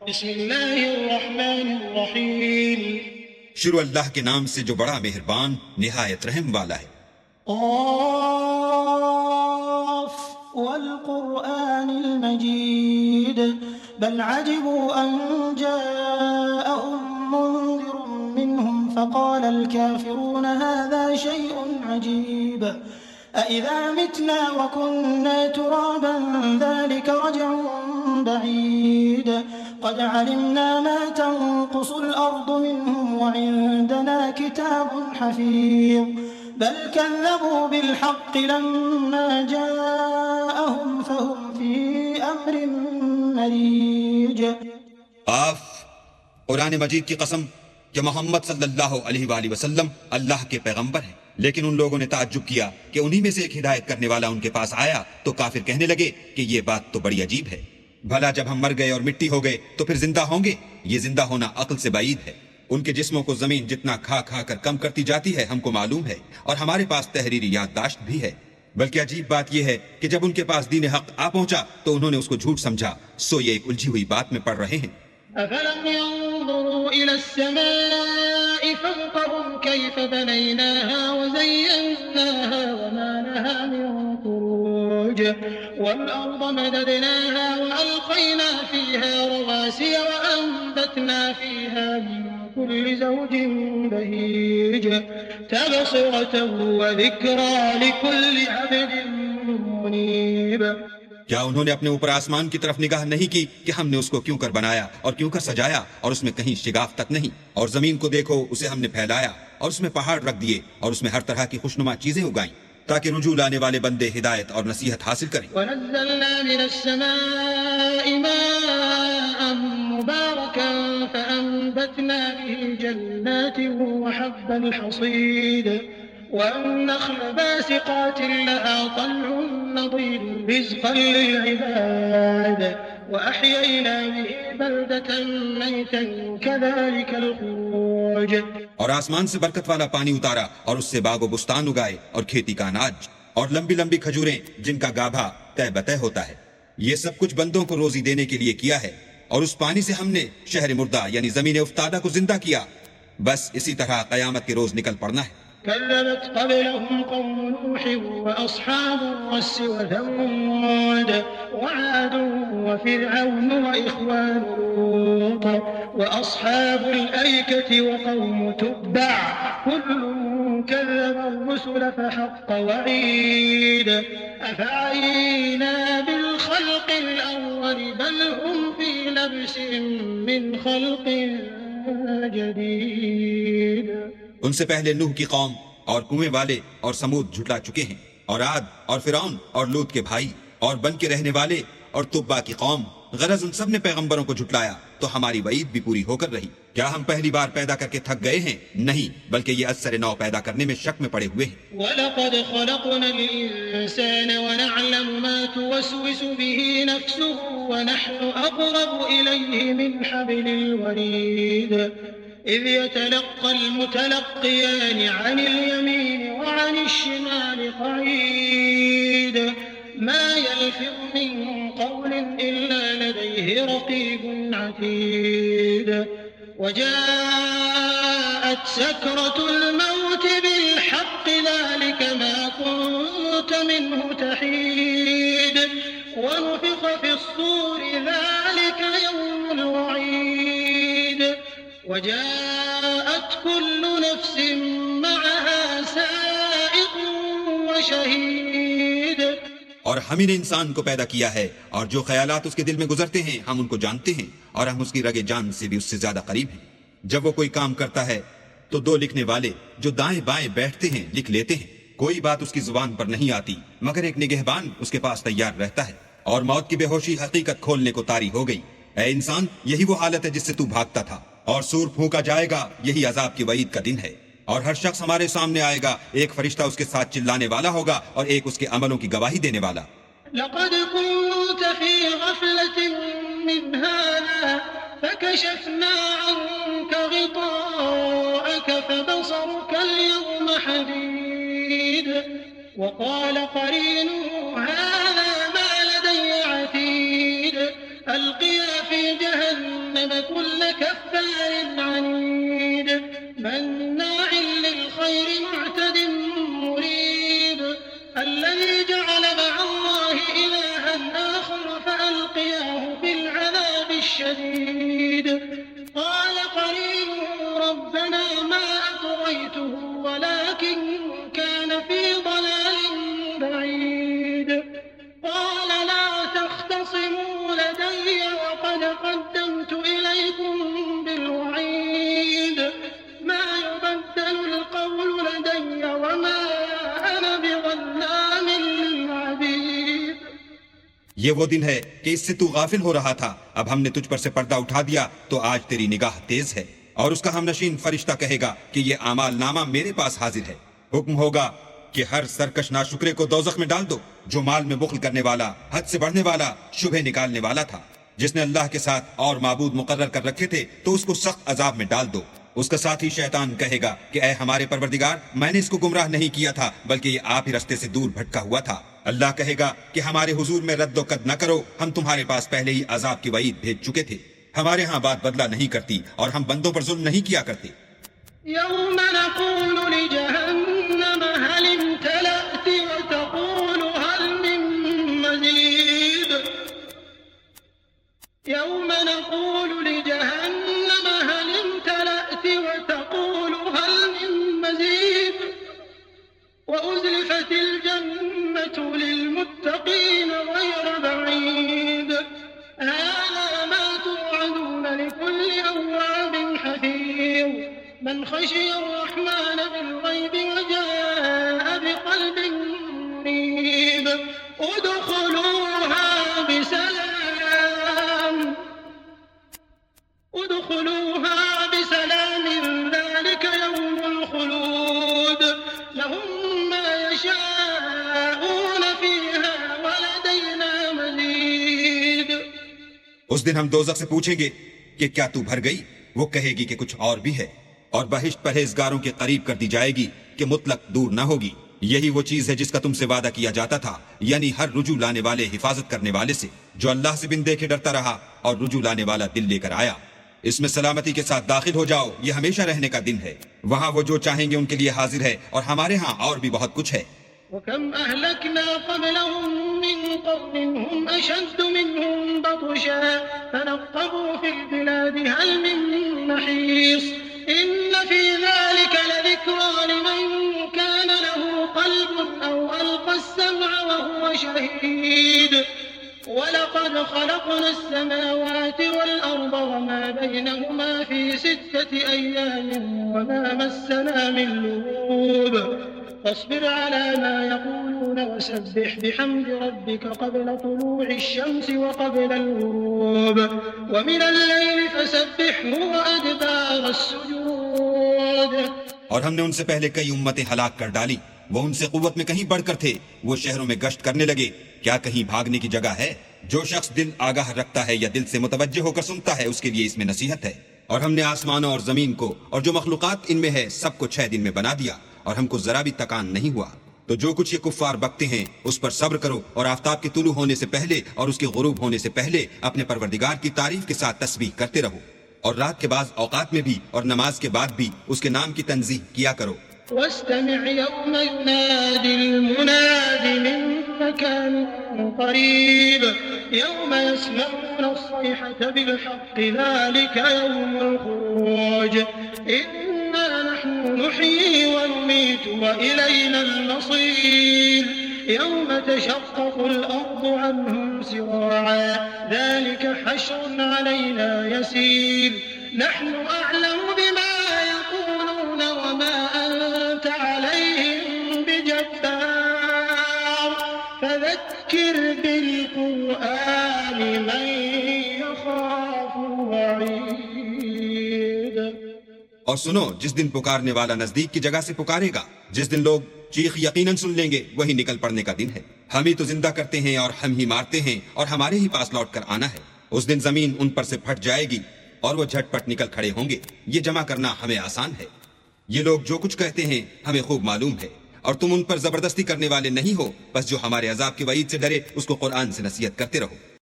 بسم اللہ الرحمن الرحیم شروع اللہ کے نام سے جو بڑا مہربان نہایت رحم والا ہے۔ قاف والقرآن المجید بل عجبوا أن جاءهم منذر منهم فقال الكافرون هذا شيء عجيب أإذا متنا وكنا ترابا ذلك رجع بعيد قد علمنا ما تنقص الأرض منهم وعندنا كتاب حفيظ بل كذبوا بالحق لما جاءهم فهم في أمر مريج۔ آف، قرآن مجید کی قسم کہ محمد صلی اللہ علیہ وآلہ وسلم اللہ کے پیغمبر ہیں، لیکن ان لوگوں نے تعجب کیا کہ انہی میں سے ایک ہدایت کرنے والا ان کے پاس آیا تو کافر کہنے لگے کہ یہ بات تو بڑی عجیب ہے، بھلا جب ہم مر گئے اور مٹی ہو گئے تو پھر زندہ ہوں گے؟ یہ زندہ ہونا عقل سے بعید ہے۔ ان کے جسموں کو زمین جتنا کھا کھا کر کم کرتی جاتی ہے ہم کو معلوم ہے، اور ہمارے پاس تحریری یادداشت بھی ہے۔ بلکہ عجیب بات یہ ہے کہ جب ان کے پاس دین حق آ پہنچا تو انہوں نے اس کو جھوٹ سمجھا، سو یہ ایک الجھی ہوئی بات میں پڑ رہے ہیں۔ أفلم ينظروا إلى السماء فوقهم كيف بنيناها وزيناها وما لها من فروج والأرض مددناها وألقينا فيها رواسي وأنبتنا فيها من كل زوج بهيج تبصرة وذكرى لكل عبد منيب۔ کیا انہوں نے اپنے اوپر آسمان کی طرف نگاہ نہیں کی کہ ہم نے اس کو کیوں کر بنایا اور کیوں کر سجایا، اور اس میں کہیں شگاف تک نہیں؟ اور زمین کو دیکھو، اسے ہم نے پھیلایا اور اس میں پہاڑ رکھ دیے اور اس میں ہر طرح کی خوشنما چیزیں اگائیں تاکہ رجوع لانے والے بندے ہدایت اور نصیحت حاصل کریں۔ وَنَزَّلْنَا مِنَ السَّمَاءِ مَاءً مُبَارَكًا فَأَنبَتْنَا بِهِ جَنَّاتٍ وَحَبَّ الْحَصِيدِ وَالنَّخْلَ بَاسِقَاتٍ لَهَا طَلْعٌ نَضِيدٌ رِزْقًا لِلْعِبَادِ وَأَحْيَيْنَا بِهِ بَلْدَةً مَيْتًا كَذَلِكَ الْخُرُوجُ۔ اور آسمان سے برکت والا پانی اتارا اور اس سے باغ و بستان اگائے اور کھیتی کا اناج اور لمبی لمبی کھجوریں جن کا گابھا طے بطے ہوتا ہے۔ یہ سب کچھ بندوں کو روزی دینے کے لیے کیا ہے، اور اس پانی سے ہم نے شہر مردہ یعنی زمین افتادہ کو زندہ کیا۔ بس اسی طرح قیامت کے روز نکل پڑنا ہے۔ كذبت قبلهم قوم نوح وأصحاب الرس وثمود وعاد وفرعون وإخوان لوط وأصحاب الأيكة وقوم تبع كل كذب الرسل فحق وعيد أفعينا بالخلق الأول بل هم في لبس من خلق جديد۔ ان سے پہلے نوح کی قوم اور کنویں والے اور سمود جھٹلا چکے ہیں، اور عاد اور فرعون اور لوط کے بھائی اور بن کے رہنے والے اور تبا کی قوم، غرض ان سب نے پیغمبروں کو جھٹلایا تو ہماری وعید بھی پوری ہو کر رہی۔ کیا ہم پہلی بار پیدا کر کے تھک گئے ہیں؟ نہیں، بلکہ یہ اثر نو پیدا کرنے میں شک میں پڑے ہوئے ہیں۔ وَلَقَدْ خَلَقْنَا الْإِنسَانَ وَنَعْلَمُ مَا تُوَسْوِسُ بِهِ نَفْسُهُ وَنَحْنُ أَقْرَبُ إِلَيْهِ مِنْ حَبْلِ الْوَرِيدِ إذ يتلقى المتلقيان عن اليمين وعن الشمال قعيد ما يلفظ من قول إلا لديه رقيب عتيد وجاءت سكرة الموت بالحق ذلك ما كنت منه تحيد ونفخ في الصور ذلك يوم الوعيد وجاءت كل نفس معها سائق وشهيد۔ اور ہم ہی نے انسان کو پیدا کیا ہے، اور جو خیالات اس کے دل میں گزرتے ہیں ہم ان کو جانتے ہیں، اور ہم اس کی رگ جان سے بھی اس سے زیادہ قریب ہیں۔ جب وہ کوئی کام کرتا ہے تو دو لکھنے والے جو دائیں بائیں بیٹھتے ہیں لکھ لیتے ہیں، کوئی بات اس کی زبان پر نہیں آتی مگر ایک نگہبان اس کے پاس تیار رہتا ہے۔ اور موت کی بے ہوشی حقیقت کھولنے کو طاری ہو گئی۔ اے انسان، یہی وہ حالت ہے جس سے تو بھاگتا تھا، اور سور پھونکا جائے گا، یہی عذاب کی وعید کا دن ہے۔ اور ہر شخص ہمارے سامنے آئے گا، ایک فرشتہ اس کے ساتھ چلانے والا ہوگا اور ایک اس کے عملوں کی گواہی دینے والا۔ لقد كنت في غفلة من هذا فكشفنا عنك غطاءك فبصرك اليوم حديد وقال قرينه هذا ما لدي عتيد ألقيا في جهنم جهنم كل كفار عنيد مناع للخير معتد مريب الذي جعل مع الله إلها آخر فألقياه في العذاب الشديد قال قرينه ربنا ما أطغيته ولكن كان في ضلال بعيد قال لا تختصموا لدي وقد قدمت إليكم بالوعيد ما يبدل القول لدي وما أنا بظلام للعبيد. یہ وہ دن ہے کہ اس سے تو غافل ہو رہا تھا، اب ہم نے تجھ پر سے پردہ اٹھا دیا تو آج تیری نگاہ تیز ہے، اور اس کا ہم نشین فرشتہ کہے گا کہ یہ اعمال نامہ میرے پاس حاضر ہے. حکم ہوگا کہ ہر سرکش ناشکرے کو دوزخ میں ڈال دو، جو مال میں بخل کرنے والا، حد سے بڑھنے والا، شبہ نکالنے والا تھا. جس نے اللہ کے ساتھ اور معبود مقرر کر رکھے تھے تو اس کو سخت عذاب میں ڈال دو. اس کا ساتھی شیطان کہے گا کہ اے ہمارے پروردگار، میں نے اس کو گمراہ نہیں کیا تھا بلکہ یہ آپ ہی رستے سے دور بھٹکا ہوا تھا. اللہ کہے گا کہ ہمارے حضور میں رد و قد نہ کرو، ہم تمہارے پاس پہلے ہی عذاب کی وعید بھیج چکے تھے. ہمارے ہاں بات بدلہ نہیں کرتی اور ہم بندوں پر ظلم نہیں کیا کرتے. يوم نقول لجهنم هل امتلأت وتقول هل من مزيد يوم نقول لجهنم هل امتلأت وتقول هل من مزيد وأزلفت الجنة للمتقين غير بعيد هذا ما توعدون لكل أواب حفيظ من خشي الرحمن بالغيب وجاء بقلب منيب ادخلوها بسلام ذلك يوم الخلود لهم ما يشاءون فيها ولدينا مزيد. اس دن ہم دوزخ سے پوچھیں گے کہ کیا تو بھر گئی؟ وہ کہے گی کہ کچھ اور بھی ہے، اور بہشت پرہیزگاروں کے قریب کر دی جائے گی کہ مطلق دور نہ ہوگی. یہی وہ چیز ہے جس کا تم سے وعدہ کیا جاتا تھا، یعنی ہر رجوع لانے والے حفاظت کرنے والے سے جو اللہ سے بن دیکھے ڈرتا رہا اور رجوع لانے والا دل لے کر آیا. اس میں سلامتی کے ساتھ داخل ہو جاؤ، یہ ہمیشہ رہنے کا دن ہے. وہاں وہ جو چاہیں گے ان کے لیے حاضر ہے، اور ہمارے ہاں اور بھی بہت کچھ ہے. وكم أهلكنا قبلهم من قرن هم أشد منهم بطشا فنقبوا في البلاد هل من محيص إن في ذلك لذكرى لمن كان له قلب أو ألقى السمع وهو شهيد ولقد خلقنا السماوات والأرض وما بينهما في 6 أيام وما مسنا من لغوب فاصبر على ما يقولون وسبح بحمد ربك قبل طلوع الشمس وقبل الغروب ومن الليل فسبحه وأدبار السجود. اور ہم نے ان سے پہلے کئی امتیں ہلاک کر ڈالی، وہ ان سے قوت میں کہیں بڑھ کر تھے، وہ شہروں میں گشت کرنے لگے. کیا کہیں بھاگنے کی جگہ ہے؟ جو شخص دل آگاہ رکھتا ہے یا دل سے متوجہ ہو کر سنتا ہے اس کے لیے اس میں نصیحت ہے. اور ہم نے آسمانوں اور زمین کو اور جو مخلوقات ان میں ہے سب کو 6 دن میں بنا دیا، اور ہم کو ذرا بھی تکان نہیں ہوا. تو جو کچھ یہ کفار بکتے ہیں اس پر صبر کرو، اور آفتاب کے طلوع ہونے سے پہلے اور اس کے غروب ہونے سے پہلے اپنے پروردگار کی تعریف کے ساتھ تسبیح کرتے رہو، اور رات کے بعض اوقات میں بھی اور نماز کے بعد بھی اس کے نام کی تنزیہ کیا کرو. واستمع يوم ينادي المناد من مكان قريب يوم يسمعون الصيحة بالحق ذلك يوم الخروج إنا نحن نحيي ونميت وإلينا المصير يوم تشقق الأرض عنهم سراعا ذلك حشر علينا يسير نحن أعلم بما يقولون وما أنت عليهم بجبار فذكر بالقرآن من يخاف وعيد. اور سنو، جس دن پکارنے والا نزدیک کی جگہ سے پکارے گا، جس دن لوگ چیخ یقیناً سن لیں گے، وہی نکل پڑنے کا دن ہے. ہم ہی تو زندہ کرتے ہیں اور ہم ہی مارتے ہیں، اور ہمارے ہی پاس لوٹ کر آنا ہے. اس دن زمین ان پر سے پھٹ جائے گی اور وہ جھٹ پٹ نکل کھڑے ہوں گے. یہ جمع کرنا ہمیں آسان ہے. یہ لوگ جو کچھ کہتے ہیں ہمیں خوب معلوم ہے، اور تم ان پر زبردستی کرنے والے نہیں ہو، بس جو ہمارے عذاب کی وعید سے ڈرے اس کو قرآن سے نصیحت کرتے رہو.